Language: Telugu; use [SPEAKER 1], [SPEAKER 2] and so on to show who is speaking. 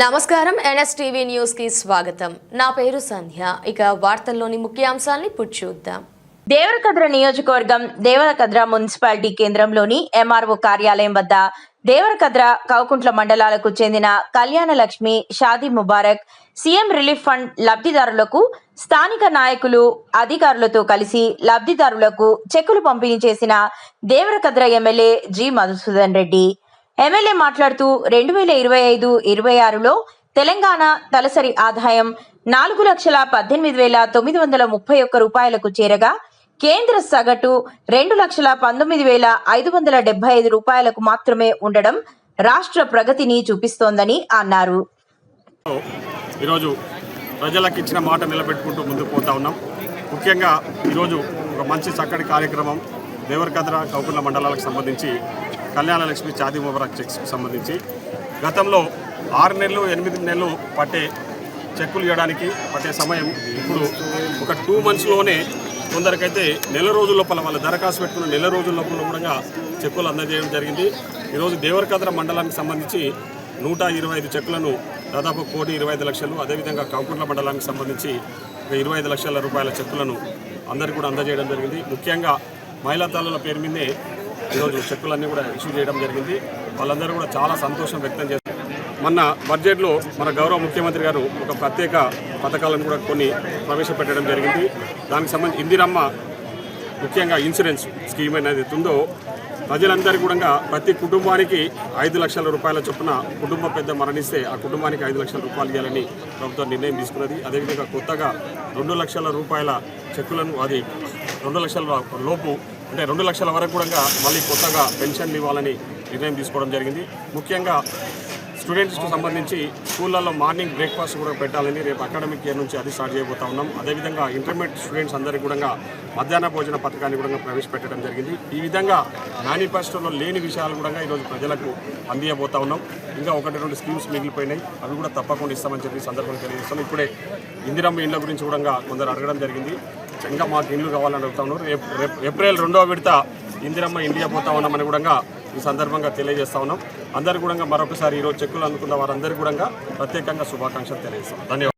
[SPEAKER 1] నమస్కారం ఎన్ఎస్టీవీ న్యూస్ కి స్వాగతం. నా పేరు సంధ్య. ఇక వార్తల్లోని ముఖ్యాంశాలను ఇప్పుడు చూద్దాం.
[SPEAKER 2] దేవరకద్ర నియోజకవర్గం దేవరకద్ర మున్సిపాలిటీ కేంద్రంలోని ఎంఆర్ఓ కార్యాలయం వద్ద దేవరకద్ర కౌకుంట్ల మండలాలకు చెందిన Kalyana Lakshmi, Shaadi Mubarak, CM relief fund లబ్ధిదారులకు స్థానిక నాయకులు, అధికారులతో కలిసి లబ్ధిదారులకు చెక్కులు పంపిణీ చేసిన Devarakadra MLA G Madhusudan Reddy. MLA మాట్లాడుతూ 2025-26లో తెలంగాణ తలసరి ఆదాయం 4,18,931 రూపాయలకు చేరగా కేంద్ర సగటు 2,19,575 రూపాయలకు మాత్రమే ఉండడం రాష్ట్ర ప్రగతిని చూపిస్తోందని అన్నారు.
[SPEAKER 3] ఈరోజు ప్రజలకు ఇచ్చిన మాట నిలబెట్టుకుంటూ ముందుకు పోతా ఉన్నాం. ముఖ్యంగా ఈరోజు ఒక మంచి చక్కటి కార్యక్రమం దేవరకద్ర కౌకుంట్ల మండలాలకు సంబంధించి కళ్యాణ లక్ష్మి, షాదీ ముబారక్ చెక్స్కి సంబంధించి గతంలో 6 నెలలు 8 నెలలు పట్టే చెక్కులు ఇవ్వడానికి పట్టే సమయం ఇప్పుడు ఒక 2 monthsలోనే కొందరికైతే నెల రోజుల లోపల వాళ్ళ దరఖాస్తు పెట్టుకున్న నెల రోజుల లోపల కూడా చెక్కులు అందజేయడం జరిగింది. ఈరోజు దేవరకద్ర మండలానికి సంబంధించి 125 చెక్కులను దాదాపు 1,25,00,000, అదేవిధంగా కౌకుంట్ల మండలానికి సంబంధించి 25 లక్షల రూపాయల చెక్కులను అందరికీ కూడా అందజేయడం జరిగింది. ముఖ్యంగా మహిళా తల్లుల పేరు మీదే ఈరోజు చెక్కులన్నీ కూడా ఇష్యూ చేయడం జరిగింది. వాళ్ళందరూ కూడా చాలా సంతోషం వ్యక్తం చేస్తారు. మొన్న బడ్జెట్లో మన గౌరవ ముఖ్యమంత్రి గారు ఒక ప్రత్యేక పథకాలను కూడా కొన్ని ప్రవేశపెట్టడం జరిగింది. దానికి సంబంధించి ఇందిరమ్మ ముఖ్యంగా ఇన్సూరెన్స్ స్కీమ్ అనేది ఉందో ప్రజలందరికీ కూడా ప్రతి కుటుంబానికి 5 లక్షల రూపాయల చొప్పున కుటుంబ పెద్ద మరణిస్తే ఆ కుటుంబానికి 5 లక్షల రూపాయలు ఇవ్వాలని ప్రభుత్వం నిర్ణయం తీసుకున్నది. అదేవిధంగా కొత్తగా 2 లక్షల రూపాయల చెక్కులను, అది 2 లక్షల లోపు అంటే 2 లక్షల వరకు కూడా మళ్ళీ కొత్తగా పెన్షన్లు ఇవ్వాలని నిర్ణయం తీసుకోవడం జరిగింది. ముఖ్యంగా స్టూడెంట్స్కి సంబంధించి స్కూళ్ళల్లో మార్నింగ్ బ్రేక్ఫాస్ట్ కూడా పెట్టాలని రేపు అకాడమిక్ ఇయర్ నుంచి అది స్టార్ట్ చేయబోతా ఉన్నాం. అదేవిధంగా ఇంటర్మీడియట్ స్టూడెంట్స్ అందరికీ కూడా మధ్యాహ్న భోజన పథకాన్ని కూడా ప్రవేశపెట్టడం జరిగింది. ఈ విధంగా మేనిఫెస్టోలో లేని విషయాలు కూడా ఈరోజు ప్రజలకు అందియబోతా ఉన్నాం. ఇంకా 1-2 స్కీమ్స్ మిగిలిపోయినాయి, అవి కూడా తప్పకుండా ఇస్తామని చెప్పి సందర్భంగా తెలియజేస్తాం. ఇప్పుడే ఇందిరమ్మ ఇండ్ల గురించి కూడా కొందరు అడగడం జరిగింది. ఇంకా మాకు ఇండ్లు కావాలని అడుగుతా ఉన్నారు. ఏప్రిల్ 2వ విడత ఇందిరమ్మ ఇండియా పోతా ఉన్నామని కూడా ఈ సందర్భంగా తెలియజేస్తా ఉన్నాం. అందరూ కూడా మరొకసారి ఈరోజు చెక్కులు అందుకున్న వారందరికీ కూడా ప్రత్యేకంగా శుభాకాంక్షలు తెలియజేస్తాం. ధన్యవాదాలు.